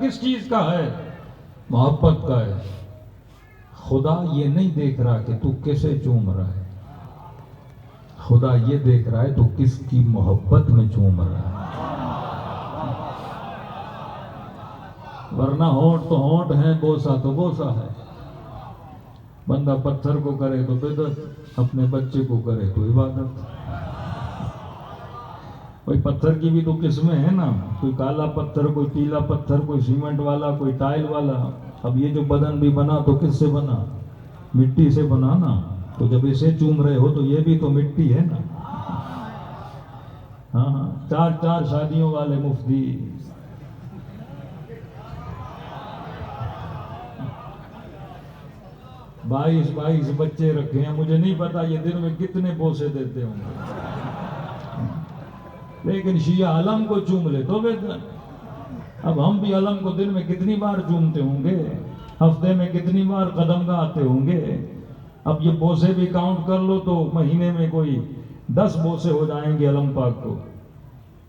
کس چیز کا ہے؟ محبت کا ہے۔ خدا یہ نہیں دیکھ رہا کہ تو کیسے چوم رہا ہے، خدا یہ دیکھ رہا ہے تو کس کی محبت میں چوم رہا ہے۔ ورنہ ہونٹ تو ہونٹ ہے، بوسا تو بوسا ہے۔ بندہ پتھر کو کرے تو بدعت، اپنے بچے کو کرے تو عبادت۔ کوئی پتھر کی بھی تو قسمیں ہیں نا، کوئی کالا پتھر، کوئی پیلا پتھر، کوئی سیمنٹ والا، کوئی ٹائل والا۔ اب یہ جو بدن بھی بنا تو کس سے بنا؟ مٹی سے بنا نا۔ تو جب اسے چوم رہے ہو تو یہ بھی تو مٹی ہے نا۔ ہاں، چار شادیوں والے مفتی، 22 بچے رکھے ہیں، مجھے نہیں پتا یہ دن میں کتنے بوسے دیتے ہوں گے، لیکن شیعہ علم کو چوم لے تو بہتر۔ اب ہم بھی علم کو دن میں کتنی بار چومتے ہوں گے، ہفتے میں کتنی بار قدم گاتے ہوں گے۔ اب یہ بوسے بھی کاؤنٹ کر لو تو مہینے میں کوئی 10 بوسے ہو جائیں گے علم پاک کو،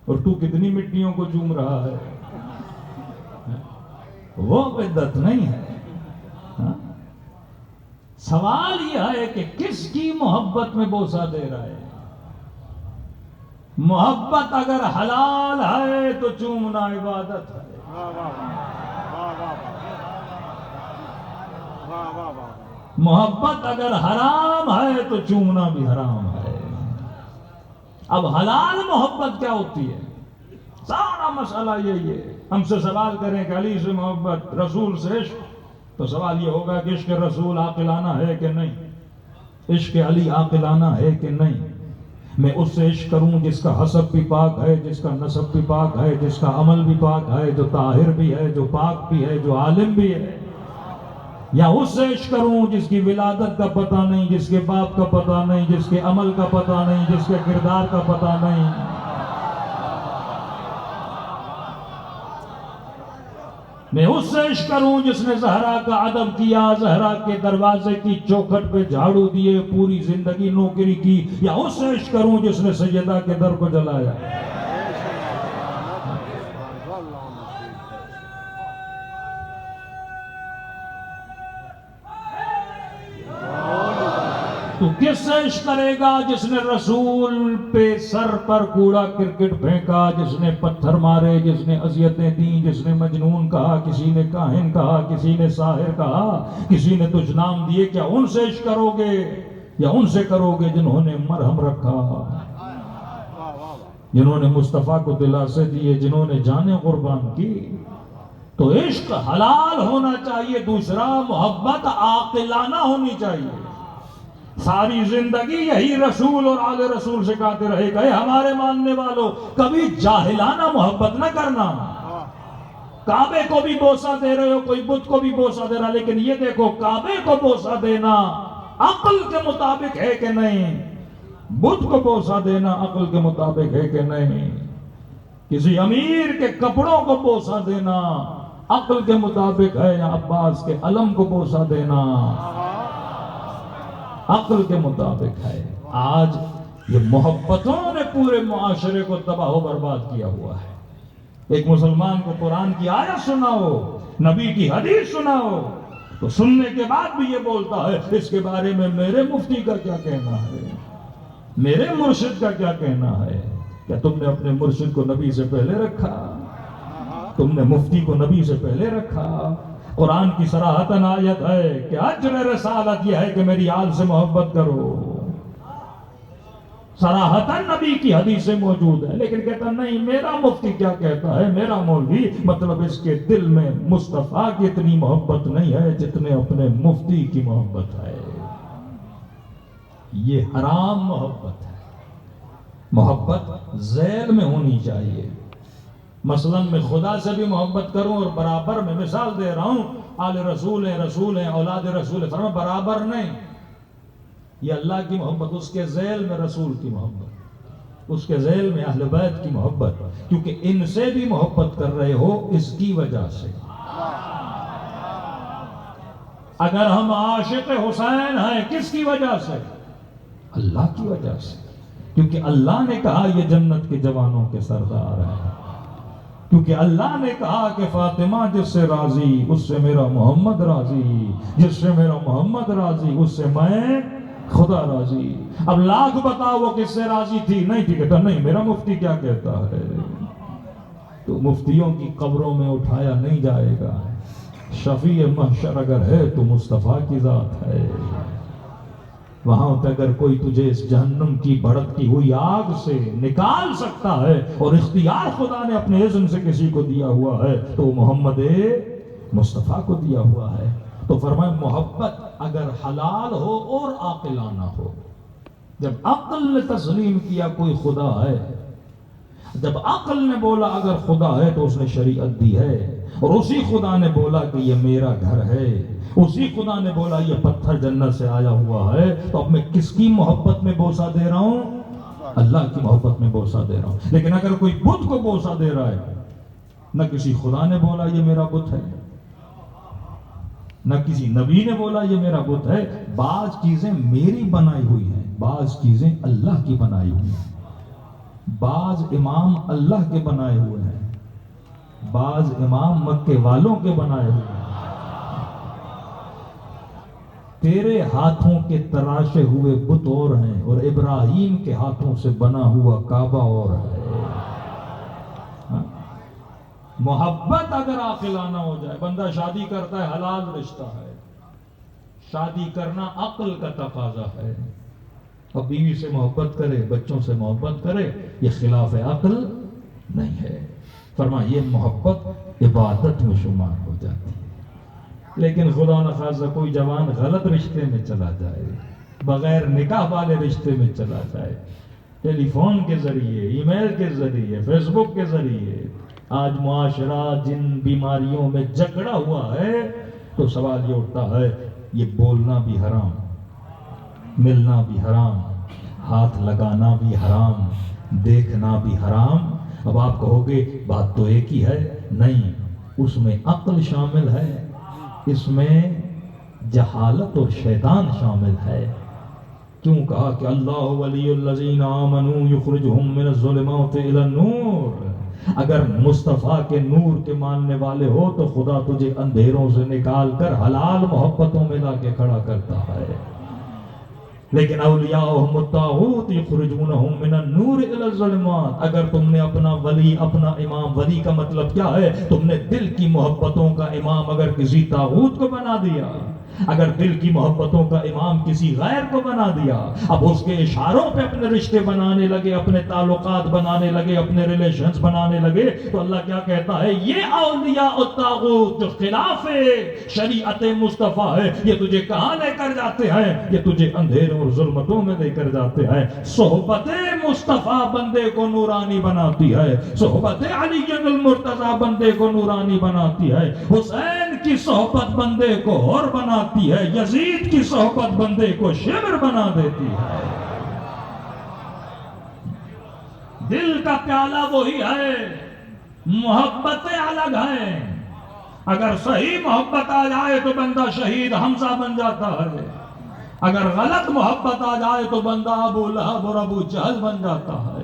اور تو کتنی مٹیوں کو چوم رہا ہے۔ وہ بدعت نہیں ہے۔ سوال یہ ہے کہ کس کی محبت میں بوسہ دے رہا ہے۔ محبت اگر حلال ہے تو چومنا عبادت ہے، محبت اگر حرام ہے تو چومنا بھی حرام ہے۔ اب حلال محبت کیا ہوتی ہے؟ سارا مسئلہ یہی ہے۔ ہم سے سوال کریں کہ علی سے محبت، رسول سے عشق، تو سوال یہ ہوگا کہ عشق رسول عاقلانہ ہے کہ نہیں، عشق علی عاقلانہ ہے کہ نہیں۔ میں اس سے عشق کروں جس کا حسب بھی پاک ہے، جس کا نسب بھی پاک ہے، جس کا عمل بھی پاک ہے، جو طاہر بھی ہے، جو پاک بھی ہے، جو عالم بھی ہے، یا اس سے عشق کروں جس کی ولادت کا پتہ نہیں، جس کے باپ کا پتہ نہیں، جس کے عمل کا پتہ نہیں، جس کے کردار کا پتہ نہیں۔ میں اس سے عشق کروں جس نے زہرا کا ادب کیا، زہرا کے دروازے کی چوکھٹ پہ جھاڑو دیے، پوری زندگی نوکری کی، یا اس سے عشق کروں جس نے سیدہ کے در کو جلایا۔ تو کس سے عشق کرے گا؟ جس نے رسول پہ سر پر کوڑا کرکٹ پھینکا، جس نے پتھر مارے، جس نے اذیتیں دیں، جس نے مجنون کہا، کسی نے کاہن کہا، کسی نے ساحر کہا، کسی نے تجھ نام دیے۔ کیا ان سے عشق کرو گے یا ان سے کرو گے جنہوں نے مرہم رکھا، جنہوں نے مصطفیٰ کو دلاسے دیے، جنہوں نے جانیں قربان کی؟ تو عشق حلال ہونا چاہیے، دوسرا محبت عاقلانہ ہونی چاہیے۔ ساری زندگی یہی رسول اور آل رسول سے کہتے رہے گئے، ہمارے ماننے والوں کبھی جاہلانہ محبت نہ کرنا۔ کعبے کو بھی بوسہ دے رہے ہو، کوئی بت کو بھی بوسہ دے رہا، لیکن یہ دیکھو کعبے کو بوسہ دینا عقل کے مطابق ہے کہ نہیں، بت کو بوسہ دینا عقل کے مطابق ہے کہ نہیں، کسی امیر کے کپڑوں کو بوسہ دینا عقل کے مطابق ہے، یا عباس کے علم کو بوسہ دینا عقل کے مطابق ہے۔ آج یہ محبتوں نے پورے معاشرے کو تباہ و برباد کیا ہوا ہے۔ ایک مسلمان کو قرآن کی آیت سناؤ، نبی کی حدیث سناؤ، تو سننے کے بعد بھی یہ بولتا ہے اس کے بارے میں میرے مفتی کا کیا کہنا ہے، میرے مرشد کا کیا کہنا ہے۔ کیا تم نے اپنے مرشد کو نبی سے پہلے رکھا؟ تم نے مفتی کو نبی سے پہلے رکھا؟ قرآن کی صراحتاً آیت ہے کہ اجر رسالت یہ ہے کہ میری آل سے محبت کرو، صراحتاً نبی کی حدیثیں موجود ہیں، لیکن کہتا نہیں میرا مفتی کیا کہتا ہے، میرا مولوی، مطلب اس کے دل میں مصطفیٰ کی اتنی محبت نہیں ہے جتنے اپنے مفتی کی محبت ہے۔ یہ حرام محبت ہے۔ محبت ذیل میں ہونی چاہیے۔ مثلا میں خدا سے بھی محبت کروں اور برابر میں، مثال دے رہا ہوں، آل رسول ہیں، رسول ہیں، اولاد رسول ہیں، فرما برابر نہیں، یہ اللہ کی محبت، اس کے ذیل میں رسول کی محبت، اس کے ذیل میں اہل بیت کی محبت، کیونکہ ان سے بھی محبت کر رہے ہو اس کی وجہ سے۔ اگر ہم عاشق حسین ہیں کس کی وجہ سے؟ اللہ کی وجہ سے، کیونکہ اللہ نے کہا یہ جنت کے جوانوں کے سردار ہیں۔ کیونکہ اللہ نے کہا کہ فاطمہ جس سے راضی اس سے میرا محمد راضی، جس سے میرا محمد راضی اس سے میں خدا راضی۔ اب لاکھ بتاؤ وہ کس سے راضی تھی؟ نہیں تھی، کہتا نہیں میرا مفتی کیا کہتا ہے۔ تو مفتیوں کی قبروں میں اٹھایا نہیں جائے گا، شفیع محشر اگر ہے تو مصطفیٰ کی ذات ہے۔ وہاں پہ اگر کوئی تجھے اس جہنم کی بھڑکتی ہوئی آگ سے نکال سکتا ہے اور اختیار خدا نے اپنے اذن سے کسی کو دیا ہوا ہے تو محمد مصطفیٰ کو دیا ہوا ہے۔ تو فرمائے محبت اگر حلال ہو اور عاقلانہ ہو، جب عقل نے تسلیم کیا کوئی خدا ہے، جب عقل نے بولا اگر خدا ہے تو اس نے شریعت دی ہے، اور اسی خدا نے بولا کہ یہ میرا گھر ہے، اسی خدا نے بولا یہ پتھر جنت سے آیا ہوا ہے، تو اب میں کس کی محبت میں بوسہ دے رہا ہوں؟ اللہ کی محبت میں بوسہ دے رہا ہوں۔ لیکن اگر کوئی بت کو بوسہ دے رہا ہے، نہ کسی خدا نے بولا یہ میرا بت ہے، نہ کسی نبی نے بولا یہ میرا بت ہے، بعض چیزیں میری بنائی ہوئی ہیں، بعض چیزیں اللہ کی بنائی ہوئی ہیں، بعض امام اللہ کے بنائے ہوئے ہیں، بعض امام مکے والوں کے بنائے ہوئے ہیں۔ تیرے ہاتھوں کے تراشے ہوئے بت اور ہیں، اور ابراہیم کے ہاتھوں سے بنا ہوا کعبہ اور ہے۔ محبت اگر عاقلانہ ہو جائے، بندہ شادی کرتا ہے حلال رشتہ ہے، شادی کرنا عقل کا تقاضا ہے، اب بیوی سے محبت کرے، بچوں سے محبت کرے، یہ خلاف عقل نہیں ہے۔ فرمایا یہ محبت عبادت میں شمار ہو جاتی ہے۔ لیکن خدا نخواستہ کوئی جوان غلط رشتے میں چلا جائے، بغیر نکاح والے رشتے میں چلا جائے، ٹیلی فون کے ذریعے، ای میل کے ذریعے، فیس بک کے ذریعے، آج معاشرہ جن بیماریوں میں جکڑا ہوا ہے، تو سوال یہ اٹھتا ہے یہ بولنا بھی حرام، ملنا بھی حرام، ہاتھ لگانا بھی حرام، دیکھنا بھی حرام۔ اب آپ کہو گے بات تو ایک ہی ہے، نہیں، اس میں عقل شامل ہے، اس میں جہالت اور شیطان شامل ہے۔ کیوں کہا کہ اللہ ولی الذین آمنوا یخرجہم من الظلمات الی النور؟ اگر مصطفیٰ کے نور کے ماننے والے ہو تو خدا تجھے اندھیروں سے نکال کر حلال محبتوں میں لا کے کھڑا کرتا ہے۔ لیکن اولیاءہم الطاغوت یخرجونہم من النور الی الظلمات، اگر تم نے اپنا ولی، اپنا امام، ولی کا مطلب کیا ہے؟ تم نے دل کی محبتوں کا امام اگر کسی طاغوت کو بنا دیا، اگر دل کی محبتوں کا امام کسی غیر کو بنا دیا، اب اس کے اشاروں پہ اپنے رشتے بنانے لگے، اپنے تعلقات بنانے لگے، اپنے ریلیشنز بنانے لگے، تو اللہ کیا کہتا ہے؟ یہ اولیاء الطاغوت جو خلاف شریعت مصطفیٰ ہے، یہ تجھے کہاں لے کر جاتے ہیں؟ یہ تجھے اندھیروں اور ظلمتوں میں لے کر جاتے ہیں۔ صحبت مصطفیٰ بندے کو نورانی بناتی ہے، صحبت علی المرتضیٰ بندے کو نورانی بناتی ہے، حسین کی صحبت بندے کو اور بناتی ہے، یزید کی صحبت بندے کو شمر بنا دیتی ہے۔ دل کا پیالہ وہی ہے، محبتیں الگ ہیں۔ اگر صحیح محبت آ جائے تو بندہ شہید حمزہ بن جاتا ہے، اگر غلط محبت آ جائے تو بندہ ابو لہب اور ابو جہل بن جاتا ہے،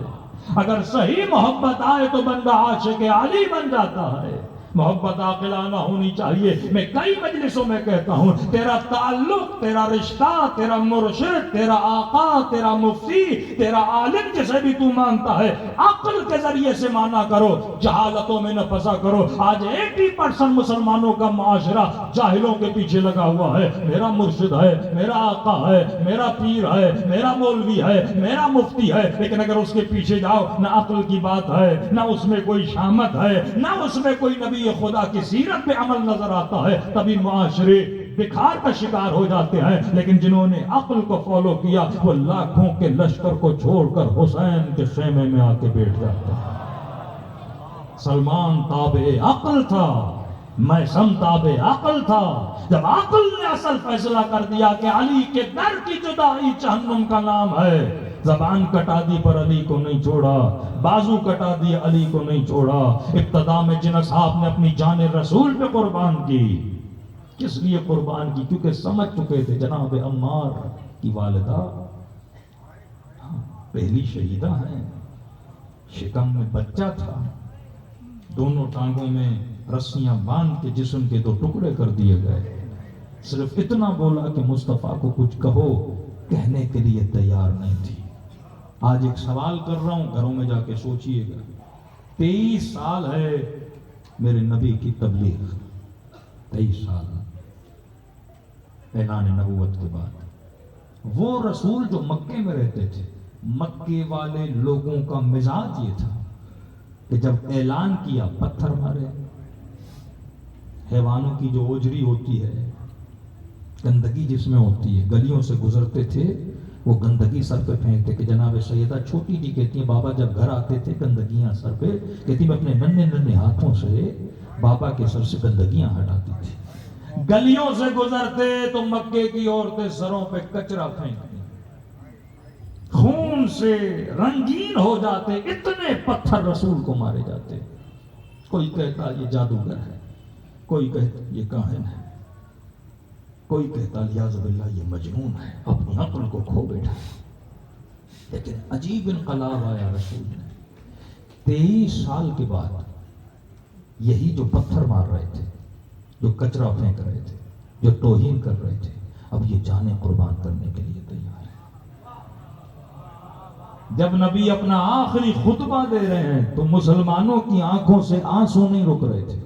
اگر صحیح محبت آئے تو بندہ عاشق علی بن جاتا ہے۔ محبت عاقلانہ ہونی چاہیے۔ میں کئی مجلسوں میں کہتا ہوں تیرا تعلق، تیرا رشتہ، تیرا مرشد، تیرا آقا، تیرا مفتی، تیرا عالم جسے بھی تو مانتا ہے، عقل کے ذریعے سے مانا کرو، جہالتوں میں نہ پھنسا کرو۔ آج 80% مسلمانوں کا معاشرہ جاہلوں کے پیچھے لگا ہوا ہے، میرا مرشد ہے، میرا آقا ہے، میرا پیر ہے، میرا مولوی ہے، میرا مفتی ہے، لیکن اگر اس کے پیچھے جاؤ نہ عقل کی بات ہے، نہ اس میں کوئی شامت ہے، نہ اس میں کوئی نبی خدا کی سیرت پہ عمل نظر آتا ہے، تبھی معاشرے بکھار کا شکار ہو جاتے ہیں۔ لیکن جنہوں نے عقل کو فالو کیا وہ لاکھوں کے لشکر کو چھوڑ کر حسین کے خیمے میں آ کے بیٹھ جاتے ہیں۔ سلمان تابع عقل تھا، میثم تابع عقل تھا۔ جب عقل نے اصل فیصلہ کر دیا کہ علی کے در کی جدائی جہنم کا نام ہے، زبان کٹا دی پر علی کو نہیں چھوڑا، بازو کٹا دی علی کو نہیں چھوڑا۔ ابتدا میں جن اصحاب نے اپنی جان رسول پہ قربان کی، کس لیے قربان کی؟ کیونکہ سمجھ چکے تھے جناب عمار کی والدہ پہلی شہیدہ ہیں، شکم میں بچہ تھا، دونوں ٹانگوں میں رسیاں باندھ کے جسم کے 2 ٹکڑے کر دیے گئے. صرف اتنا بولا کہ مصطفیٰ کو کچھ کہو، کہنے کے لیے تیار نہیں تھی. آج ایک سوال کر رہا ہوں، گھروں میں جا کے سوچئے گا. 23 سال ہے میرے نبی کی تبلیغ، 23 سال اعلان نبوت کے بعد. وہ رسول جو مکے میں رہتے تھے، مکے والے لوگوں کا مزاج یہ تھا کہ جب اعلان کیا پتھر مارے. حیوانوں کی جو اوجری ہوتی ہے، گندگی جس میں ہوتی ہے، گلیوں سے گزرتے تھے وہ گندگی سر پہ پھینکتے کہ جناب سیدہ چھوٹی جی کہتی ہیں بابا جب گھر آتے تھے گندگیاں سر پہ، کہتی میں اپنے ننھے ننھے ہاتھوں سے بابا کے سر سے گندگیاں ہٹاتی تھی. گلیوں سے گزرتے تو مکے کی عورتیں سروں پہ کچرا پھینکتی، خون سے رنگین ہو جاتے، اتنے پتھر رسول کو مارے جاتے. کوئی کہتا یہ جادوگر ہے، کوئی کہتا یہ کاہن ہے، کوئی کہتا لیاذ باللہ یہ مجنون ہے، اپنی عقل کو کھو بیٹھا. لیکن عجیب انقلاب آیا رسول نے. 23 سال کے بعد یہی جو پتھر مار رہے تھے، جو کچرا پھینک رہے تھے، جو توہین کر رہے تھے، اب یہ جانیں قربان کرنے کے لیے تیار ہے. جب نبی اپنا آخری خطبہ دے رہے ہیں تو مسلمانوں کی آنکھوں سے آنسو نہیں رک رہے تھے.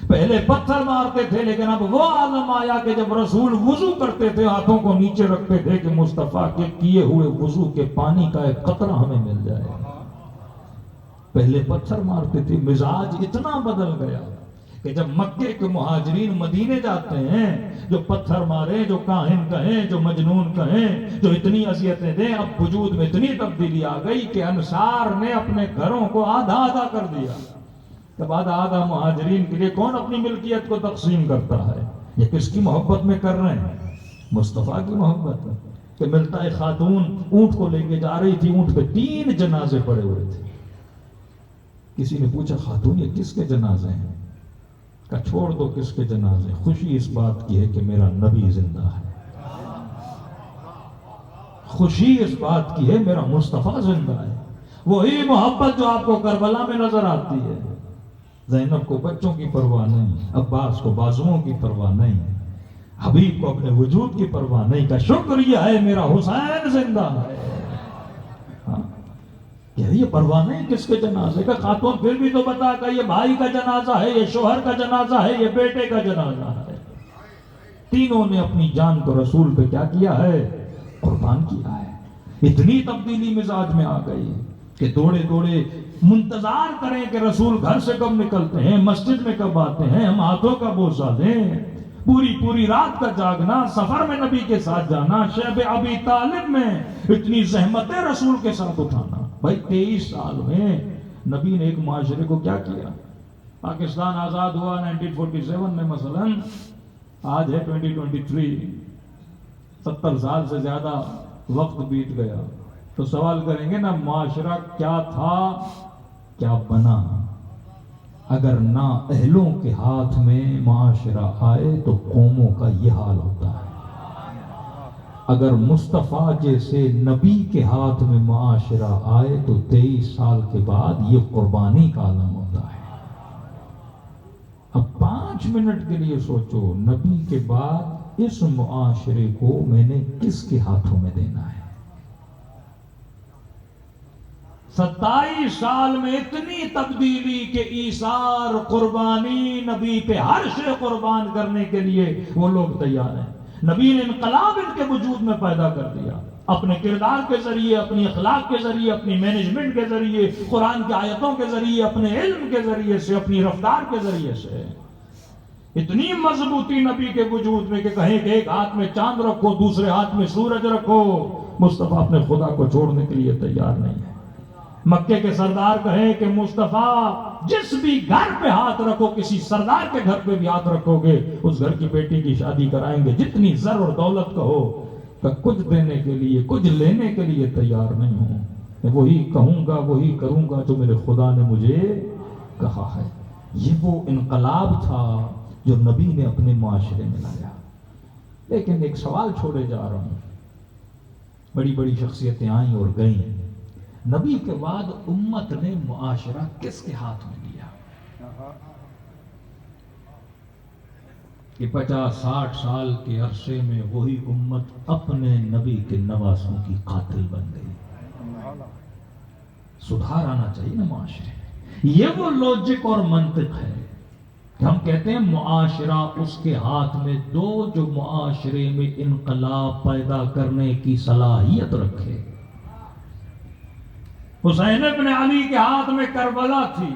پہلے پتھر مارتے تھے، لیکن اب وہ عالم آیا کہ جب رسول وضو کرتے تھے ہاتھوں کو نیچے رکھتے تھے کہ مصطفیٰ کے کیے ہوئے وضو کے پانی کا ایک قطرہ ہمیں مل جائے. پہلے پتھر مارتے تھے. مزاج اتنا بدل گیا کہ جب مکے کے مہاجرین مدینے جاتے ہیں، جو پتھر مارے، جو کاہن کہیں، جو مجنون کہیں، جو اتنی اذیتیں دیں، اب وجود میں اتنی تبدیلی آ گئی کہ انصار نے اپنے گھروں کو آدھا آدھا کر دیا. اب آدھا مہاجرین کے لیے کون اپنی ملکیت کو تقسیم کرتا ہے؟ یہ کس کی محبت میں کر رہے ہیں؟ مصطفیٰ کی محبت میں. کہ ملتا ہے خاتون اونٹ کو لے کے جا رہی تھی، اونٹ پہ 3 جنازے پڑے ہوئے تھے. کسی نے پوچھا خاتون یہ کس کے جنازے ہیں؟ کہا چھوڑ دو کس کے جنازے، خوشی اس بات کی ہے کہ میرا نبی زندہ ہے. خوشی اس بات کی ہے میرا مصطفیٰ زندہ ہے. وہی محبت جو آپ کو کربلا میں نظر آتی ہے. زینب کو بچوں کی پرواہ نہیں، عباس کو بازوؤں کی پرواہ نہیں، حبیب کو اپنے وجود کی پرواہ نہیں. کا شکریہ ہے میرا حسین زندہ ہے. یہ پرواہ نہیں کس کے جنازے کا. خاتون پھر بھی تو بتا کہ یہ بھائی کا جنازہ ہے، یہ شوہر کا جنازہ ہے، یہ بیٹے کا جنازہ ہے. تینوں نے اپنی جان کو رسول پہ کیا کیا ہے؟ قربان کیا ہے. اتنی تبدیلی مزاج میں آ گئی کہ دوڑے دوڑے منتظار کریں کہ رسول گھر سے کب نکلتے ہیں، مسجد میں کب آتے ہیں، ہم ہاتھوں کا بوسہ دیں. پوری رات کا جاگنا، سفر میں نبی کے ساتھ جانا، شیب ابی طالب میں اتنی زحمتیں رسول کے ساتھ اٹھانا. بھائی 23 سال میں نبی نے ایک معاشرے کو کیا کیا؟ پاکستان آزاد ہوا 1947 میں، مثلا آج ہے 2023، 70 سال سے زیادہ وقت بیت گیا. تو سوال کریں گے نا معاشرہ کیا تھا، کیا بنا؟ اگر نا اہلوں کے ہاتھ میں معاشرہ آئے تو قوموں کا یہ حال ہوتا ہے. اگر مصطفیٰ جیسے نبی کے ہاتھ میں معاشرہ آئے تو 23 سال کے بعد یہ قربانی کا عالم ہوتا ہے. اب 5 منٹ کے لیے سوچو، نبی کے بعد اس معاشرے کو میں نے کس کے ہاتھوں میں دینا ہے؟ 27 سال میں اتنی تبدیلی کہ ایثار، قربانی، نبی پہ ہر شے قربان کرنے کے لیے وہ لوگ تیار ہیں. نبی نے انقلاب ان کے وجود میں پیدا کر دیا، اپنے کردار کے ذریعے، اپنی اخلاق کے ذریعے، اپنی مینجمنٹ کے ذریعے، قرآن کی آیتوں کے ذریعے، اپنے علم کے ذریعے سے، اپنی رفتار کے ذریعے سے. اتنی مضبوطی نبی کے وجود میں کہ کہیں کہ ایک ہاتھ میں چاند رکھو، دوسرے ہاتھ میں سورج رکھو، مصطفیٰ اپنے خدا کو چھوڑنے کے لیے تیار نہیں ہے. مکے کے سردار کہیں کہ مصطفیٰ جس بھی گھر پہ ہاتھ رکھو، کسی سردار کے گھر پہ بھی ہاتھ رکھو گے، اس گھر کی بیٹی کی شادی کرائیں گے. جتنی زر اور دولت کہو، کہ کچھ دینے کے لیے، کچھ لینے کے لیے تیار نہیں ہوں. میں وہی کہوں گا، وہی کروں گا جو میرے خدا نے مجھے کہا ہے. یہ وہ انقلاب تھا جو نبی نے اپنے معاشرے میں لایا. لیکن ایک سوال چھوڑے جا رہا ہوں. بڑی بڑی شخصیتیں آئیں اور گئیں، نبی کے بعد امت نے معاشرہ کس کے ہاتھ میں دیا؟ کہ 50-60 سال کے عرصے میں وہی امت اپنے نبی کے نواسوں کی قاتل بن گئی. سدھار آنا چاہیے نا معاشرے. یہ وہ لوجک اور منطق ہے کہ ہم کہتے ہیں معاشرہ اس کے ہاتھ میں دو جو معاشرے میں انقلاب پیدا کرنے کی صلاحیت رکھے. حسین ابن علی کے ہاتھ میں کربلا تھی.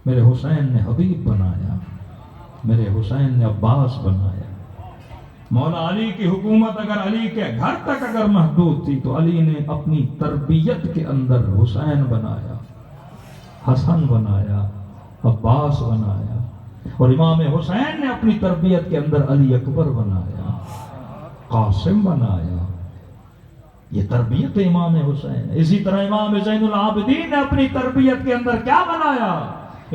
میرے حسین نے حبیب بنایا, میرے حسین نے عباس بنایا. مولا علی کی حکومت اگر علی کے گھر تک اگر محدود تھی تو علی نے اپنی تربیت کے اندر حسین بنایا, حسن بنایا, عباس بنایا, اور امام حسین نے اپنی تربیت کے اندر علی اکبر بنایا, قاسم بنایا. یہ تربیت امام حسین. اسی طرح امام زین العابدین نے اپنی تربیت کے اندر کیا بنایا؟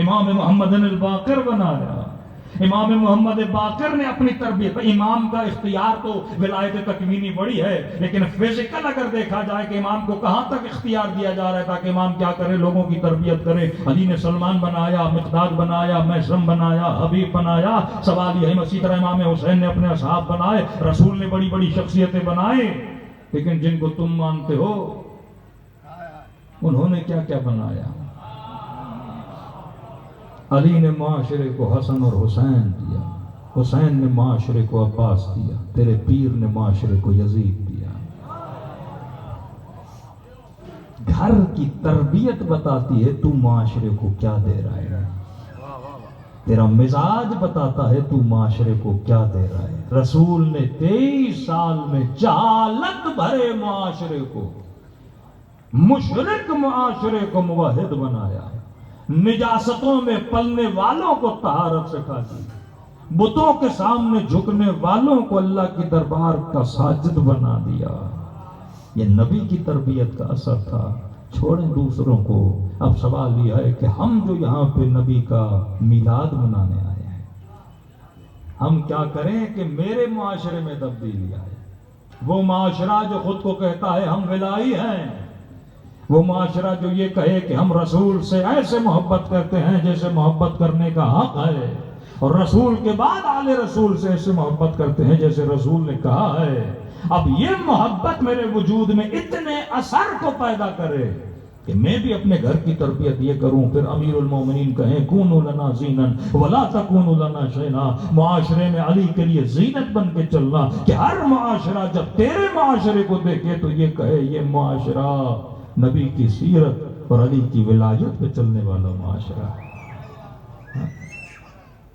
امام محمد الباقر بنایا. امام محمد باقر نے اپنی تربیت. امام کا اختیار تو ولایت تکوینی بڑی ہے, لیکن فزیکل اگر دیکھا جائے کہ امام کو کہاں تک اختیار دیا جا رہا ہے تاکہ امام کیا کرے, لوگوں کی تربیت کرے. علی نے سلمان بنایا, مقداد بنایا, میثم بنایا, حبیب بنایا. سوال یہ ہے اسی طرح امام حسین نے اپنے اصحاب بنائے, رسول نے بڑی بڑی شخصیتیں بنائے, لیکن جن کو تم مانتے ہو انہوں نے کیا کیا بنایا؟ علی نے معاشرے کو حسن اور حسین دیا, حسین نے معاشرے کو عباس دیا, تیرے پیر نے معاشرے کو یزید دیا. گھر کی تربیت بتاتی ہے تو معاشرے کو کیا دے رہا ہے. تیرا مزاج بتاتا ہے تو معاشرے کو کیا دے رہا ہے. رسول نے 23 سال میں جہالت بھرے معاشرے کو, مشرک معاشرے کو موحد بنایا, نجاستوں میں پلنے والوں کو طہارت سکھا دی, بتوں کے سامنے جھکنے والوں کو اللہ کی دربار کا ساجد بنا دیا. یہ نبی کی تربیت کا اثر تھا. چھوڑیں دوسروں کو. اب سوال یہ ہے کہ ہم جو یہاں پہ نبی کا میلاد منانے آئے ہیں, ہم کیا کریں کہ میرے معاشرے میں تبدیلی آئے. وہ معاشرہ جو خود کو کہتا ہے ہم ولائی ہیں, وہ معاشرہ جو یہ کہے کہ ہم رسول سے ایسے محبت کرتے ہیں جیسے محبت کرنے کا حق ہے, اور رسول کے بعد آل رسول سے ایسے محبت کرتے ہیں جیسے رسول نے کہا ہے. اب یہ محبت میرے وجود میں اتنے اثر کو پیدا کرے کہ میں بھی اپنے گھر کی تربیت یہ کروں. پھر امیر المومنین کہیں کونوا لنا زینا ولا تکونوا لنا شینا. معاشرے میں علی کے لیے زینت بن کے چلنا, کہ ہر معاشرہ جب تیرے معاشرے کو دیکھے تو یہ کہے یہ معاشرہ نبی کی سیرت اور علی کی ولایت پہ چلنے والا معاشرہ ہے.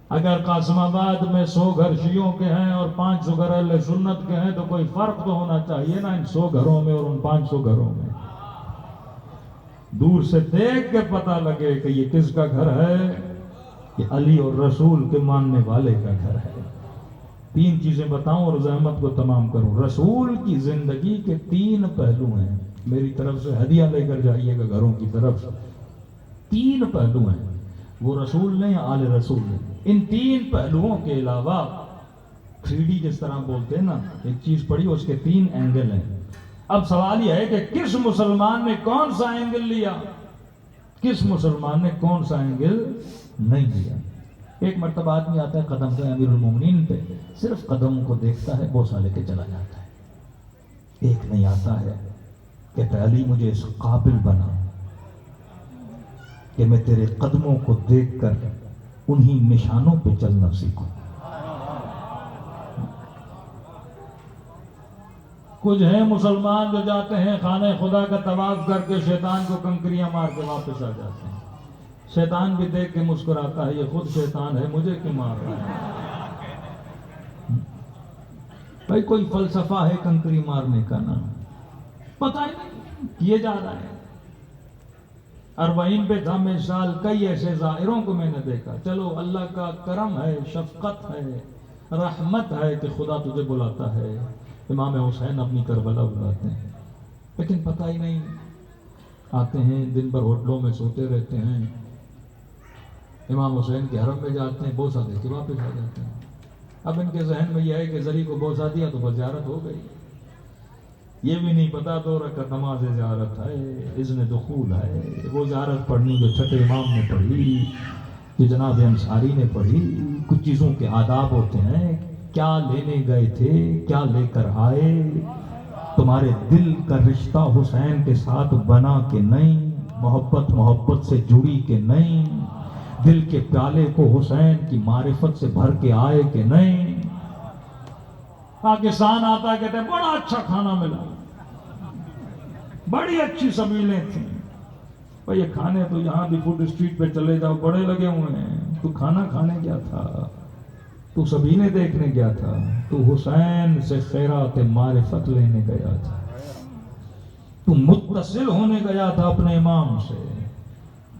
اگر قاسم آباد میں 100 گھر شیعوں کے ہیں اور 500 گھر اہل سنت کے ہیں تو کوئی فرق تو ہونا چاہیے نا ان 100 گھروں میں اور ان 500 گھروں میں. دور سے دیکھ کے پتہ لگے کہ یہ کس کا گھر ہے, یہ علی اور رسول کے ماننے والے کا گھر ہے. 3 چیزیں بتاؤں اور زحمت کو تمام کروں. رسول کی زندگی کے 3 پہلو ہیں. میری طرف سے ہدیہ لے کر جائیے گا گھروں کی طرف. 3 پہلو ہیں, وہ رسول نے یا آل رسول نے. ان 3 پہلوؤں کے علاوہ 3D جس طرح بولتے ہیں نا, ایک چیز پڑھی اس کے 3 اینگل ہیں. اب سوال یہ ہے کہ کس مسلمان نے کون سا اینگل لیا, کس مسلمان نے کون سا اینگل نہیں لیا. ایک مرتبہ آدمی آتا ہے قدم پہ امیر المومنین پہ, صرف قدم کو دیکھتا ہے, بوسہ لے کے چلا جاتا ہے. ایک نہیں آتا ہے کہتا علی مجھے اس قابل بنا کہ میں تیرے قدموں کو دیکھ کر انہی نشانوں پہ چلنا سیکھوں. کچھ ہیں مسلمان جو جاتے ہیں خانہ خدا کا طواف کر کے شیطان کو کنکریاں مار کے واپس آ جاتے ہیں. شیطان بھی دیکھ کے مسکراتا ہے, یہ خود شیطان ہے, مجھے کیوں مار رہا ہے. بھائی کوئی فلسفہ ہے کنکری مارنے کا نا, پتہ ہی نہیں کیے جا رہا ہے. 40 پہ تھا میں سال, کئی ایسے زائروں کو میں نے دیکھا. چلو اللہ کا کرم ہے, شفقت ہے, رحمت ہے کہ خدا تجھے بلاتا ہے. امام حسین اپنی کربلا بلاتے ہیں, لیکن پتہ ہی نہیں, آتے ہیں دن بھر ہوٹلوں میں سوتے رہتے ہیں, امام حسین کے حرم میں جاتے ہیں, بوسہ دے کے واپس آ جاتے ہیں. اب ان کے ذہن میں یہ ہے کہ زری کو بوسہ دیا تو بس زیارت ہو گئی. یہ بھی نہیں پتا 2 رکعت نماز زیارت ہے, اذن دخول ہے, وہ زیارت پڑھنی جو چھٹے امام نے پڑھی. جو جناب انصاری نے پڑھی. کچھ چیزوں کے آداب ہوتے ہیں. کیا لینے گئے تھے, کیا لے کر آئے, تمہارے دل کا رشتہ حسین کے ساتھ بنا کہ نہیں, محبت سے جڑی کہ نہیں, دل کے پیالے کو حسین کی معرفت سے بھر کے آئے کہ نہیں. پاکستان آتا کہتے ہیں بڑا اچھا کھانا ملا, بڑی اچھی سبیلیں تھیں. بھئی یہ کھانے تو یہاں بھی فوڈ اسٹریٹ پہ چلے جاؤ بڑے لگے ہوئے ہیں. تو کھانا کھانے گیا تھا, تو سبیلیں دیکھنے گیا تھا, تو حسین سے خیرات معرفت لینے گیا تھا, تو متصل ہونے گیا تھا اپنے امام سے.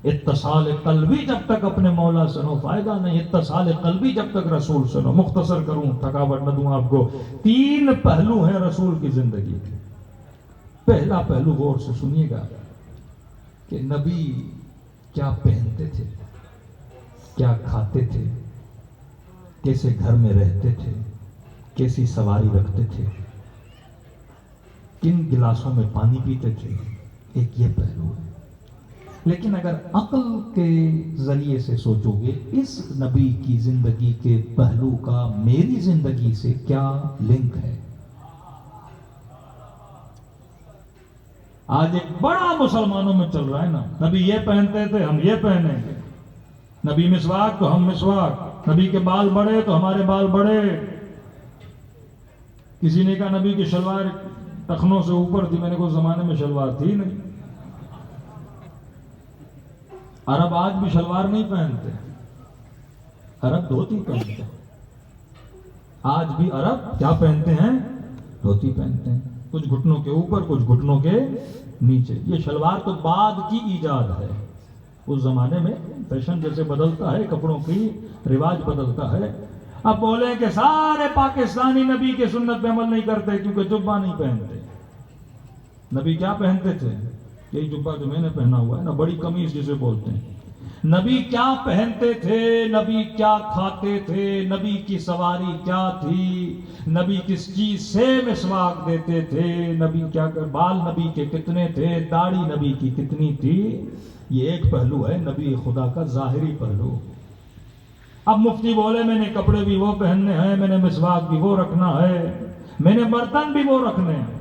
اتصال قلبی جب تک اپنے مولا سے نو فائدہ نہیں, اتصال قلبی جب تک رسول سے نو. مختصر کروں, تھکاوٹ نہ دوں آپ کو. 3 پہلو ہیں رسول کی زندگی کے. پہلا پہلو غور سے سنیے گا کہ نبی کیا پہنتے تھے, کیا کھاتے تھے, کیسے گھر میں رہتے تھے, کیسی سواری رکھتے تھے, کن گلاسوں میں پانی پیتے تھے. ایک یہ پہلو ہے. لیکن اگر عقل کے ذریعے سے سوچو گے اس نبی کی زندگی کے پہلو کا میری زندگی سے کیا لنک ہے. آج ایک بڑا مسلمانوں میں چل رہا ہے نا, نبی یہ پہنتے تھے ہم یہ پہنیں گے, نبی مسواک تو ہم مسواک, نبی کے بال بڑے تو ہمارے بال بڑے. کسی نے کہا نبی کی شلوار ٹخنوں سے اوپر تھی. میں نے کہا زمانے میں شلوار تھی نہیں. عرب آج بھی شلوار نہیں پہنتے, عرب دھوتی پہنتے ہیں. آج بھی عرب کیا پہنتے ہیں, دھوتی پہنتے ہیں. کچھ گھٹنوں کے اوپر کچھ گھٹنوں کے نیچے. یہ شلوار تو بعد کی ایجاد ہے. اس زمانے میں فیشن جیسے بدلتا ہے, کپڑوں کی رواج بدلتا ہے. اب بولیں کہ سارے پاکستانی نبی کے سنت پہ عمل نہیں کرتے کیونکہ جبہ نہیں پہنتے. نبی کیا پہنتے تھے, یہی جبہ جو میں نے پہنا ہوا ہے نا, بڑی قمیص جسے بولتے ہیں. نبی کیا پہنتے تھے, نبی کیا کھاتے تھے, نبی کی سواری کیا تھی, نبی کس چیز سے مسواک دیتے تھے, نبی کیا کر, بال نبی کے کتنے تھے, داڑھی نبی کی کتنی تھی. یہ ایک پہلو ہے نبی خدا کا ظاہری پہلو. اب مفتی بولے میں نے کپڑے بھی وہ پہننے ہیں, میں نے مسواک بھی وہ رکھنا ہے, میں نے برتن بھی وہ رکھنے ہیں.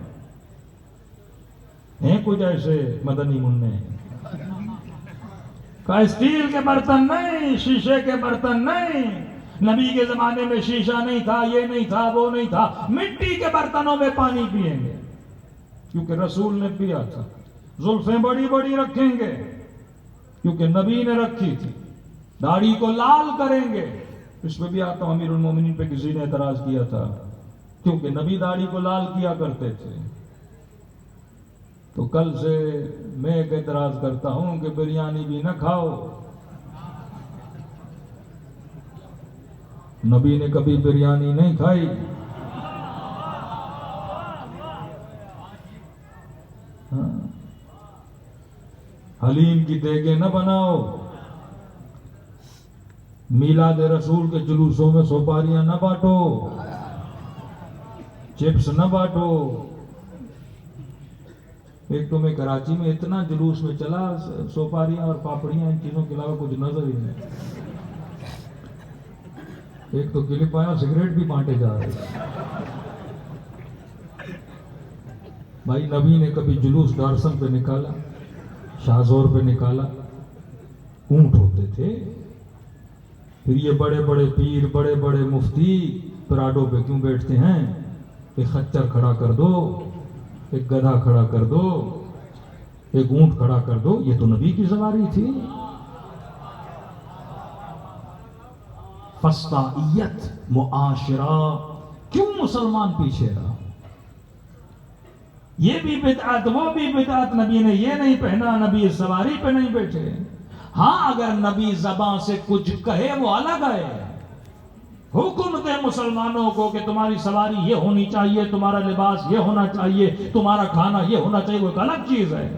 کچھ ایسے مدنی منع ہیں کہ اسٹیل کے برتن نہیں, شیشے کے برتن نہیں. نبی کے زمانے میں شیشہ نہیں تھا, یہ نہیں تھا, وہ نہیں تھا. مٹی کے برتنوں میں پانی پیئیں گے کیونکہ رسول نے پیا تھا. زلفیں بڑی بڑی رکھیں گے کیونکہ نبی نے رکھی تھی. داڑھی کو لال کریں گے. اس میں بھی آتا ہوں, امیر المومنین پہ کسی نے اعتراض کیا تھا کیونکہ نبی داڑھی کو لال کیا کرتے تھے. تو کل سے میں ایک اعتراض کرتا ہوں کہ بریانی بھی نہ کھاؤ. نبی نے کبھی بریانی نہیں کھائی. حلیم کی دیگیں نہ بناؤ. میلاد رسول کے جلوسوں میں سوپاریاں نہ بانٹو, چپس نہ بانٹو. ایک تو میں کراچی میں اتنا جلوس میں چلا, سوپاریاں اور پاپڑیاں ان چیزوں کے علاوہ کچھ نظر ہی نہیں. ایک تو کلپ آیا, سگریٹ بھی بانٹے جا رہے. بھائی نبی نے کبھی جلوس ڈارسن پہ نکالا, شاہزور پہ نکالا, اونٹ ہوتے تھے. پھر یہ بڑے بڑے پیر, بڑے بڑے مفتی پراڈو پہ کیوں بیٹھتے ہیں؟ ایک خچر کھڑا کر دو, ایک گدھا کھڑا کر دو, ایک اونٹ کھڑا کر دو. یہ تو نبی کی سواری تھی. فسطائیت, معاشرہ, کیوں مسلمان پیچھے رہا؟ یہ بھی بدعت, وہ بھی بدعت. نبی نے یہ نہیں پہنا, نبی اس سواری پہ نہیں بیٹھے. ہاں اگر نبی زبان سے کچھ کہے وہ الگ ہے. حکم دے مسلمانوں کو کہ تمہاری سواری یہ ہونی چاہیے, تمہارا لباس یہ ہونا چاہیے, تمہارا کھانا یہ ہونا چاہیے, وہ ایک الگ چیز ہے.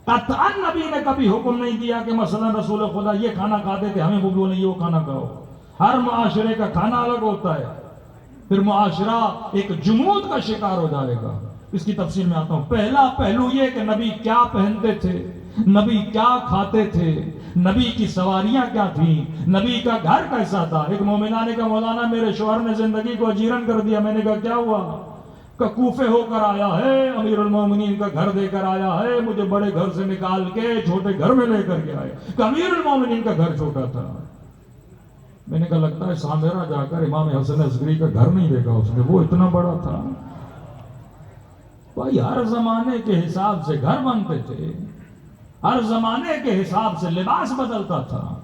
قطعاً نبی نے کبھی حکم نہیں دیا کہ مثلا رسول خدا یہ کھانا کھاتے تھے, ہمیں وہ نہیں وہ کھانا کھاؤ. ہر معاشرے کا کھانا الگ ہوتا ہے. پھر معاشرہ ایک جمود کا شکار ہو جائے گا. اس کی تفصیل میں آتا ہوں. پہلا پہلو یہ کہ نبی کیا پہنتے تھے, نبی کیا کھاتے تھے، نبی کی سواریاں کیا تھیں، نبی کا گھر کیسا تھا۔ ایک مومنہ نے کہا مولانا میرے شوہر نے زندگی کو اجیرن کر دیا۔ میں نے کہا کیا ہوا؟ کہ کوفے ہو کر آیا ہے، امیر المومنین کا گھر دے کر آیا ہے، مجھے بڑے گھر سے نکال کے چھوٹے گھر میں لے کر کے آئے کہ امیر المومنین کا گھر چھوٹا تھا۔ میں نے کہا لگتا ہے سامرا جا کر امام حسن عسکری کا گھر نہیں دیکھا اس نے، وہ اتنا بڑا تھا۔ بھائی ہر زمانے کے حساب سے گھر بنتے تھے، ہر زمانے کے حساب سے لباس بدلتا تھا۔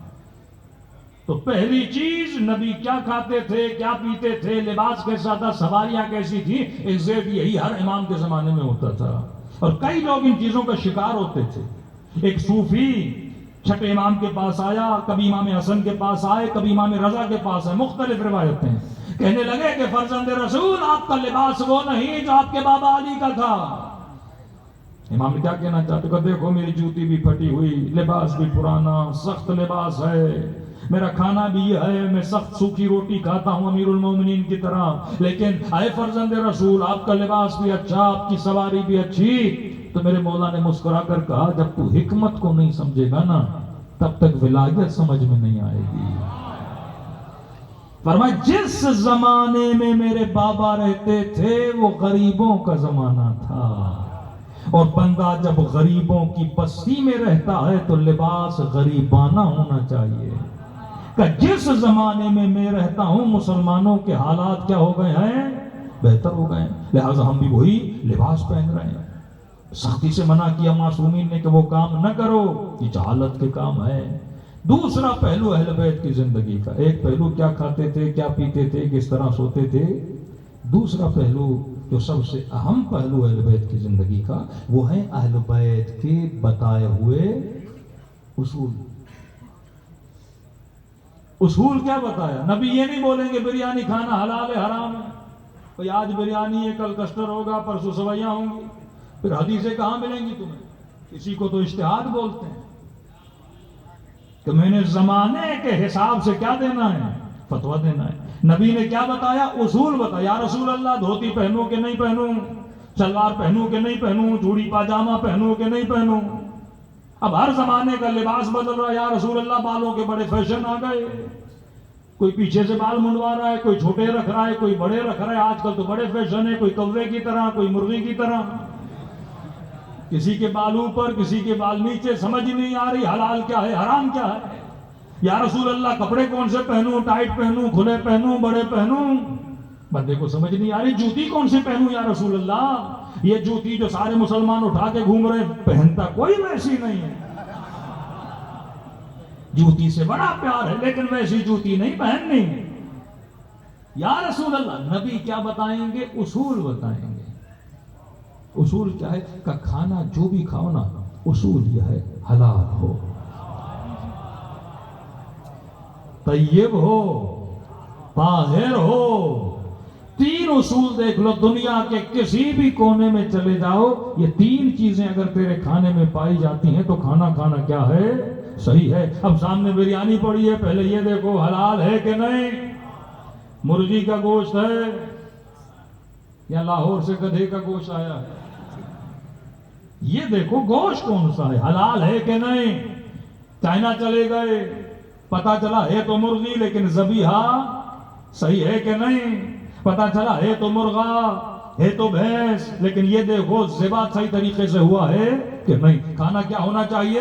تو پہلی چیز نبی کیا کھاتے تھے، کیا پیتے تھے، لباس کیسا تھا، سواریاں کیسی تھی، ایگزیکٹ یہی ہر امام کے زمانے میں ہوتا تھا۔ اور کئی لوگ ان چیزوں کا شکار ہوتے تھے۔ ایک صوفی چھٹے امام کے پاس آیا، کبھی امام حسن کے پاس آئے، کبھی امام رضا کے پاس آئے، مختلف روایتیں، کہنے لگے کہ فرزند رسول آپ کا لباس وہ نہیں جو آپ کے بابا علی کا تھا۔ امام نے کیا کہنا چاہتے کہ دیکھو میری جوتی بھی پھٹی ہوئی، لباس بھی پرانا، سخت لباس ہے، میرا کھانا بھی یہ ہے، میں سخت سوکھی روٹی کھاتا ہوں امیر المومنین کی طرح، لیکن اے فرزند رسول آپ کا لباس بھی اچھا، آپ کی سواری بھی اچھی۔ تو میرے مولا نے مسکرا کر کہا جب تو حکمت کو نہیں سمجھے گا نا تب تک ولایت سمجھ میں نہیں آئے گی۔ فرمایا جس زمانے میں میرے بابا رہتے تھے وہ غریبوں کا زمانہ تھا، اور بندہ جب غریبوں کی بستی میں رہتا ہے تو لباس غریبانہ ہونا چاہیے۔ کہ جس زمانے میں میں رہتا ہوں مسلمانوں کے حالات کیا ہو گئے ہیں، بہتر ہو گئے ہیں، لہٰذا ہم بھی وہی لباس پہن رہے ہیں۔ سختی سے منع کیا معصومین نے کہ وہ کام نہ کرو، یہ جہالت کے کام ہے۔ دوسرا پہلو اہل بیت کی زندگی کا، ایک پہلو کیا کھاتے تھے، کیا پیتے تھے، کس طرح سوتے تھے، دوسرا پہلو جو سب سے اہم پہلو اہل بیت کی زندگی کا وہ ہے اہل بیت کے بتائے ہوئے اصول۔ اصول کیا بتایا؟ نبی یہ نہیں بولیں گے بریانی کھانا حلال ہے حرام ہے، کوئی آج بریانی ہے کل کسٹر ہوگا پرسوں سویاں ہوں گی، پھر حدیثیں کہاں ملیں گی تمہیں؟ کسی کو تو اجتہاد بولتے ہیں کہ میں نے زمانے کے حساب سے کیا دینا ہے، فتویٰ دینا ہے۔ نبی نے کیا بتایا؟ اصول بتایا۔ یا رسول اللہ دھوتی پہنوں کہ نہیں پہنوں، شلوار پہنوں کہ نہیں پہنوں، چوڑی پاجامہ پہنوں کہ نہیں پہنوں۔ اب ہر زمانے کا لباس بدل رہا ہے۔ یا رسول اللہ بالوں کے بڑے فیشن آ گئے، کوئی پیچھے سے بال منڈوا رہا ہے، کوئی چھوٹے رکھ رہا ہے، کوئی بڑے رکھ رہا ہے، آج کل تو بڑے فیشن ہے، کوئی کوے کی طرح، کوئی مرغی کی طرح، کسی کے بال اوپر کسی کے بال نیچے، سمجھ نہیں آ رہی حلال کیا ہے حرام کیا ہے۔ یا رسول اللہ کپڑے کون سے پہنوں، ٹائٹ پہنوں، کھلے پہنوں، بڑے پہنوں، بندے کو سمجھ نہیں آ رہی۔ جوتی کون سے پہنوں یا رسول اللہ؟ یہ جوتی جو سارے مسلمان اٹھا کے گھوم رہے پہنتا کوئی ویسی نہیں ہے۔ جوتی سے بڑا پیار ہے لیکن ویسی جوتی نہیں پہننی۔ یا رسول اللہ نبی کیا بتائیں گے؟ اصول بتائیں گے۔ اصول کیا ہے؟ کہ کھانا جو بھی کھاؤ نا اصول یہ ہے حلال ہو، طیب ہو، طاہر ہو۔ تین اصول دیکھ لو، دنیا کے کسی بھی کونے میں چلے جاؤ یہ تین چیزیں اگر تیرے کھانے میں پائی جاتی ہیں تو کھانا کھانا کیا ہے؟ صحیح ہے۔ اب سامنے بریانی پڑی ہے، پہلے یہ دیکھو حلال ہے کہ نہیں، مرغی کا گوشت ہے یا لاہور سے گدھے کا گوشت آیا ہے، یہ دیکھو گوشت کون سا ہے، حلال ہے کہ نہیں۔ چائنا چلے گئے، پتا چلا ہے تو مرغی لیکن ذبیحہ صحیح ہے کہ نہیں، پتا چلا ہے تو مرغا ہے تو بھینس لیکن یہ دیکھو ذبح صحیح طریقے سے ہوا ہے کہ نہیں۔ کھانا کیا ہونا چاہیے؟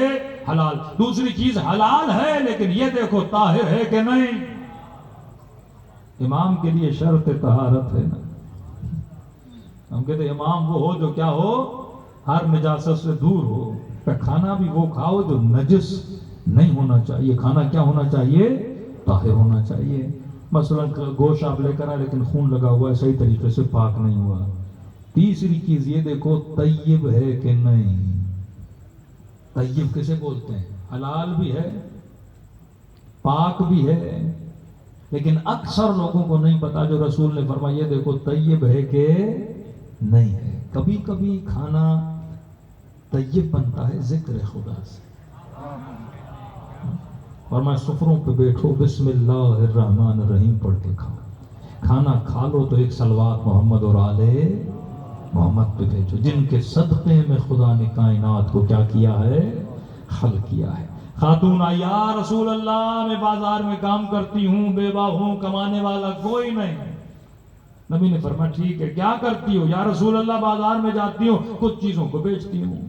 حلال۔ دوسری چیز حلال ہے لیکن یہ دیکھو طاہر ہے کہ نہیں۔ امام کے لیے شرط طہارت ہے نا، ہم کہتے ہیں امام وہ ہو جو کیا ہو، ہر نجاست سے دور ہو، کہ کھانا بھی وہ کھاؤ جو نجس نہیں ہونا چاہیے، کھانا کیا ہونا چاہیے؟ طاہر ہونا چاہیے۔ مثلا گوشت آپ لے کر آئے لیکن خون لگا ہوا ہے، صحیح طریقے سے پاک نہیں ہوا۔ تیسری چیز یہ دیکھو طیب ہے کہ نہیں۔ طیب کسے بولتے ہیں؟ حلال بھی ہے پاک بھی ہے، لیکن اکثر لوگوں کو نہیں پتا جو رسول نے فرمایا یہ دیکھو طیب ہے کہ نہیں ہے۔ کبھی کبھی کھانا طیب بنتا ہے ذکر خدا سے، اور میں سفروں پہ بیٹھو بسم اللہ الرحمن الرحیم پڑھ کے کھاؤ، کھانا کھا لو تو ایک صلوات محمد اور آل محمد پہ بھیجو، جن کے صدقے میں خدا نے کائنات کو کیا کیا ہے، حل کیا ہے۔ خاتون آئی، یا رسول اللہ میں بازار میں کام کرتی ہوں، بیوہ ہوں، کمانے والا کوئی نہیں۔ نبی نے فرمایا ٹھیک ہے، کیا کرتی ہو؟ یا رسول اللہ بازار میں جاتی ہوں، کچھ چیزوں کو بیچتی ہوں۔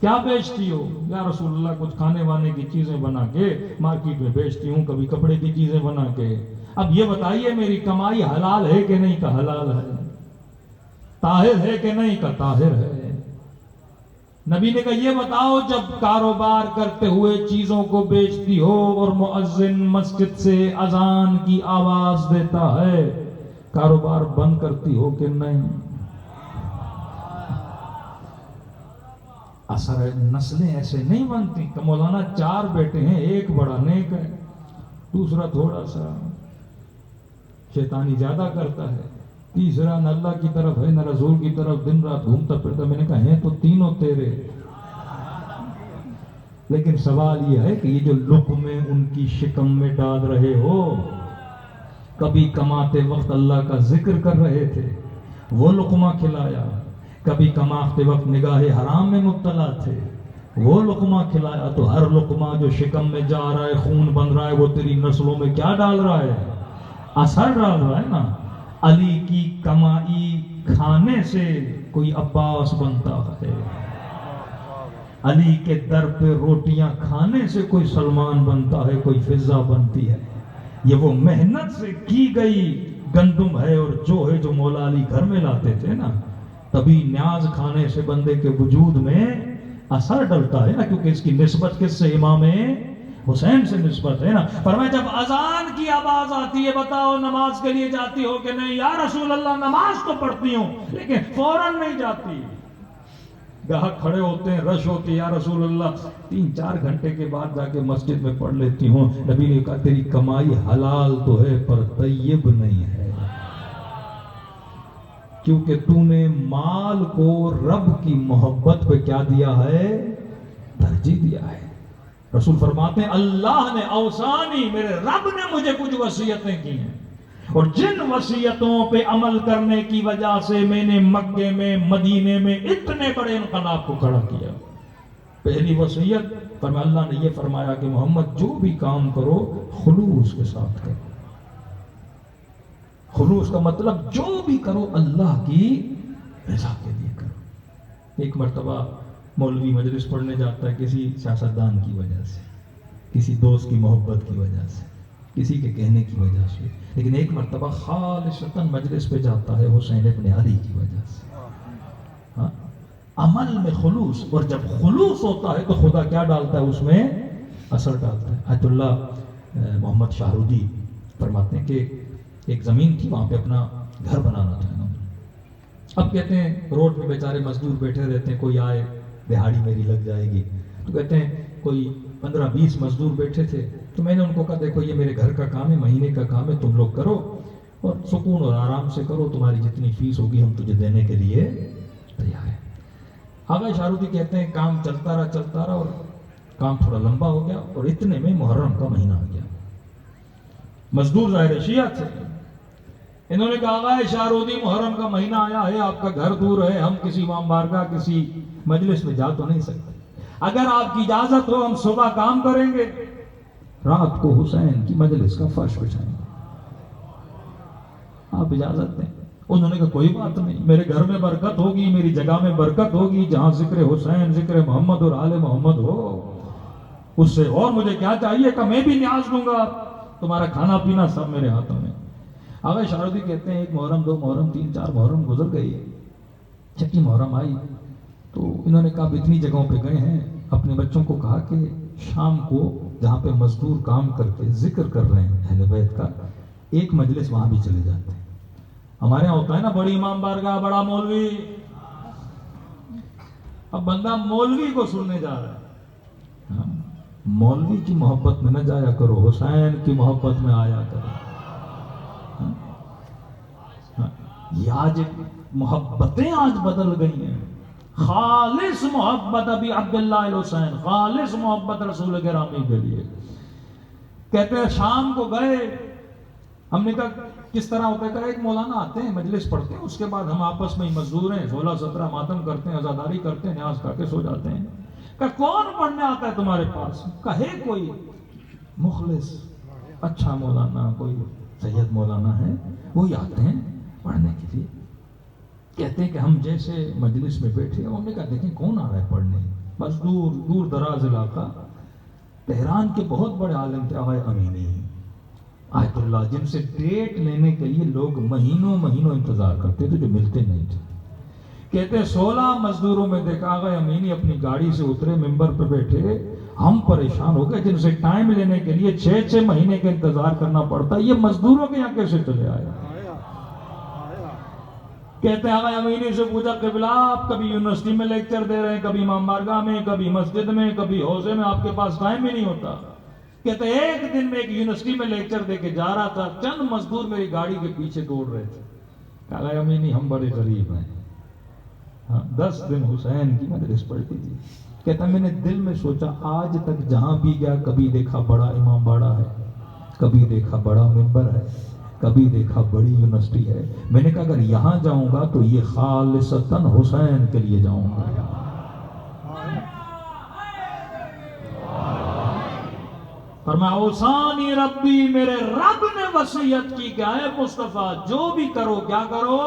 کیا بیچتی ہو؟ یا رسول اللہ کچھ کھانے وانے کی چیزیں بنا کے مارکیٹ میں بیچتی ہوں، کبھی کپڑے کی چیزیں بنا کے۔ اب یہ بتائیے میری کمائی حلال ہے کہ نہیں کا حلال ہے، طاہر ہے کہ نہیں کا طاہر ہے؟ نبی نے کہا یہ بتاؤ جب کاروبار کرتے ہوئے چیزوں کو بیچتی ہو اور مؤذن مسجد سے اذان کی آواز دیتا ہے، کاروبار بند کرتی ہو کہ نہیں؟ اثر نسلیں ایسے نہیں بنتی کہ مولانا 4 بیٹے ہیں، ایک بڑا نیک ہے، دوسرا تھوڑا سا شیطانی زیادہ کرتا ہے، تیسرا نہ اللہ کی طرف ہے نہ رسول کی طرف، دن رات گھومتا پھرتا۔ میں نے کہا ہیں تو تینوں تیرے، لیکن سوال یہ ہے کہ یہ جو لقمے ان کی شکم میں ڈال رہے ہو، کبھی کماتے وقت اللہ کا ذکر کر رہے تھے، وہ لقمہ کھلایا، کبھی کماتے وقت نگاہ حرام میں مبتلا تھے، وہ لقمہ کھلایا، تو ہر لقمہ جو شکم میں جا رہا ہے، خون بن رہا ہے، وہ تیری نسلوں میں کیا ڈال رہا ہے؟ اثر ڈال رہا ہے نا۔ علی کی کمائی کھانے سے کوئی عباس بنتا ہے، علی کے در پہ روٹیاں کھانے سے کوئی سلمان بنتا ہے، کوئی فضا بنتی ہے۔ یہ وہ محنت سے کی گئی گندم ہے اور جو ہے جو مولا علی گھر میں لاتے تھے نا، تبھی نیاز کھانے سے بندے کے وجود میں اثر ڈلتا ہے نا، کیونکہ اس کی نسبت کس سے؟ امام حسین سے نسبت ہے نا۔ فرمایا جب اذان کی آواز آتی ہے بتاؤ نماز کے لیے جاتی ہو کہ نہیں؟ یا رسول اللہ نماز تو پڑھتی ہوں لیکن فوراً نہیں جاتی، گاہک کھڑے ہوتے ہیں، رش ہوتی ہے، یا رسول اللہ 3-4 گھنٹے کے بعد جا کے مسجد میں پڑھ لیتی ہوں۔ نبی نے کہا تیری کمائی حلال تو ہے پر طیب نہیں ہے، کیونکہ تو نے مال کو رب کی محبت پہ کیا دیا ہے؟ ترجیح دیا ہے۔ رسول فرماتے ہیں اللہ نے اوصانی، میرے رب نے مجھے کچھ وصیتیں کی ہیں، اور جن وصیتوں پہ عمل کرنے کی وجہ سے میں نے مکے میں مدینے میں اتنے بڑے انقلاب کو کھڑا کیا۔ پہلی وصیت فرمایا، اللہ نے یہ فرمایا کہ محمد جو بھی کام کرو خلوص کے ساتھ کرو۔ خلوص کا مطلب جو بھی کرو اللہ کی رضا کے لیے کرو۔ ایک مرتبہ مولوی مجلس پڑھنے جاتا ہے کسی سیاستدان کی وجہ سے، کسی دوست کی محبت کی وجہ سے، کسی کے کہنے کی وجہ سے، لیکن ایک مرتبہ خالصتاً مجلس پہ جاتا ہے حسین ابن علی کی وجہ سے۔ عمل میں خلوص، اور جب خلوص ہوتا ہے تو خدا کیا ڈالتا ہے؟ اس میں اثر ڈالتا ہے۔ آیت اللہ محمد شاہرودی فرماتے ہیں کہ ایک زمین تھی، وہاں پہ اپنا گھر بنانا تھا۔ اب کہتے ہیں روڈ پہ بیچارے مزدور بیٹھے رہتے ہیں، کوئی آئے دہاڑی میری لگ جائے گی، تو کہتے ہیں کوئی 15-20 مزدور بیٹھے تھے، تو میں نے ان کو کہا دیکھو یہ میرے گھر کا کام ہے، مہینے کا کام ہے، تم لوگ کرو اور سکون اور آرام سے کرو، تمہاری جتنی فیس ہوگی ہم تجھے دینے کے لیے تیار ہیں۔ آغا شاہرودی کہتے ہیں کام چلتا رہا اور کام تھوڑا لمبا ہو گیا، اور اتنے میں محرم کا مہینہ آ گیا۔ مزدور ظاہر شیعہ تھے، انہوں نے کہا آغا شاہرودی محرم کا مہینہ آیا ہے، آپ کا گھر دور ہے، ہم کسی امام بارگاہ کسی مجلس میں جا تو نہیں سکتے، اگر آپ کی اجازت ہو ہم صبح کام کریں گے، رات کو حسین کی مجلس کا فرش بچھائیں گے، آپ اجازت دیں؟ انہوں نے کہا کوئی بات نہیں، میرے گھر میں برکت ہوگی، میری جگہ میں برکت ہوگی، جہاں ذکر حسین ذکر محمد اور آل محمد ہو، اس سے اور مجھے کیا چاہیے کہ میں بھی نیاز دوں گا، تمہارا کھانا پینا سب میرے ہاتھوں میں۔ آغا شاہرودی کہتے ہیں 1 محرم 2 محرم 3 4 محرم گزر گئی، 6 محرم آئی تو انہوں نے کہا اتنی جگہوں پہ گئے ہیں، اپنے بچوں کو کہا کہ شام کو جہاں پہ مزدور کام کرتے ذکر کر رہے ہیں اہل بیت کا، ایک مجلس وہاں بھی چلے جاتے ہیں۔ ہمارے یہاں ہوتا ہے نا بڑی امام بارگاہ، بڑا مولوی، اب بندہ مولوی کو سننے جا رہا ہے، مولوی کی محبت میں نہ جایا کرو، حسین کی محبت میں آیا کرو۔ یہ آج محبتیں آج بدل گئی ہیں، خالص محبت ابھی عبداللہ الحسین، خالص محبت رسول گرامی کے لیے۔ کہتے ہیں شام کو گئے، ہم نے کہا کس طرح ہوتا ہے؟ کہا ایک مولانا آتے ہیں مجلس پڑھتے ہیں، اس کے بعد ہم آپس میں ہی مزدور ہیں 16-17 ماتم کرتے ہیں، عزاداری کرتے ہیں، نیاز کر کے سو جاتے ہیں۔ کہ کون پڑھنے آتا ہے تمہارے پاس؟ کہے کوئی مخلص اچھا مولانا، کوئی سید مولانا ہے، وہی آتے ہیں پڑھنے کے لیے. کہتے ہیں کہ ہم جیسے مجلس میں بیٹھے ہیں، ہم نے کہا دیکھیں کون آ رہا ہے پڑھنے. بس دور دراز علاقہ، تہران کے بہت بڑے عالم تھے آغا امینی آیت اللہ، جن سے ڈیٹ لینے کے لیے لوگ مہینوں انتظار کرتے تھے جو ملتے نہیں تھے. کہتے 16 مزدوروں میں دیکھا آغا امینی اپنی گاڑی سے اترے، ممبر پہ بیٹھے، ہم پریشان ہو گئے جن سے ٹائم لینے کے لیے 6 مہینے کا انتظار کرنا پڑتا، یہ مزدوروں کے یہاں کیسے چلے آئے؟ کہتے ہیں آغا امینی سے پوچھا قبلہ آپ کبھی یونیورسٹی میں لیکچر دے رہے ہیں، کبھی امام بارگاہ میں، کبھی مسجد میں، کبھی حوضے میں، آپ کے پاس ٹائم ہی نہیں ہوتا. کہتے ہیں ایک دن میں ایک یونیورسٹی میں لیکچر دے کے جا رہا تھا، چند مزدور میری گاڑی کے پیچھے دوڑ رہے تھے. آغا امینی ہم بڑے غریب ہیں، 10 دن حسین کی مجلس پڑھتی تھی. کہتا میں نے دل میں سوچا آج تک جہاں بھی گیا کبھی دیکھا بڑا امام باڑا ہے، کبھی دیکھا بڑا ممبر ہے، کبھی دیکھا بڑی یونیورسٹی ہے. میں نے کہا اگر یہاں جاؤں گا تو یہ خالصتاً حسین کے لیے جاؤں گا. فرمایا اوصانی ربی، میرے رب نے وصیت کی کہ اے مصطفیٰ جو بھی کرو کیا کرو،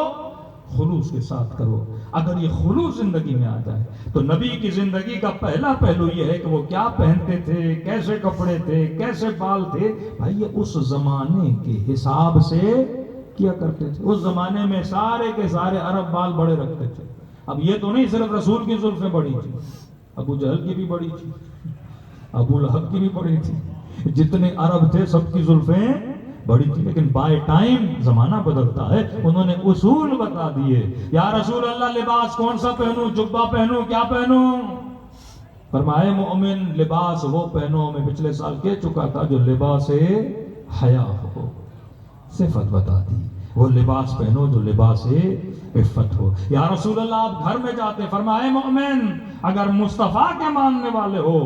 خلوص کے ساتھ کرو. اگر یہ خلوص زندگی میں آ جائے تو نبی کی زندگی کا پہلا پہلو یہ ہے کہ وہ کیا پہنتے تھے، کیسے کپڑے تھے، کیسے بال تھے. بھائی یہ اس زمانے کے حساب سے کیا کرتے تھے. اس زمانے میں سارے کے سارے عرب بال بڑے رکھتے تھے. اب یہ تو نہیں صرف رسول کی زلفیں بڑی تھی، ابو جہل کی بھی بڑی تھی، ابو لہب کی بھی بڑی تھی، جتنے عرب تھے سب کی زلفیں بڑی تھی. لیکن بائی ٹائم زمانہ بدلتا ہے، انہوں نے اصول بتا دیے. یا رسول اللہ لباس کون سا پہنوں، جبہ پہنوں، کیا پہنوں؟ فرمائے مومن لباس وہ پہنو، میں پچھلے سال کہہ چکا تھا، جو لباس حیا ہو. صفت بتا دی، وہ لباس پہنو جو لباس عفت ہو. یا رسول اللہ آپ گھر میں جاتے، فرمائے مومن اگر مصطفیٰ کے ماننے والے ہو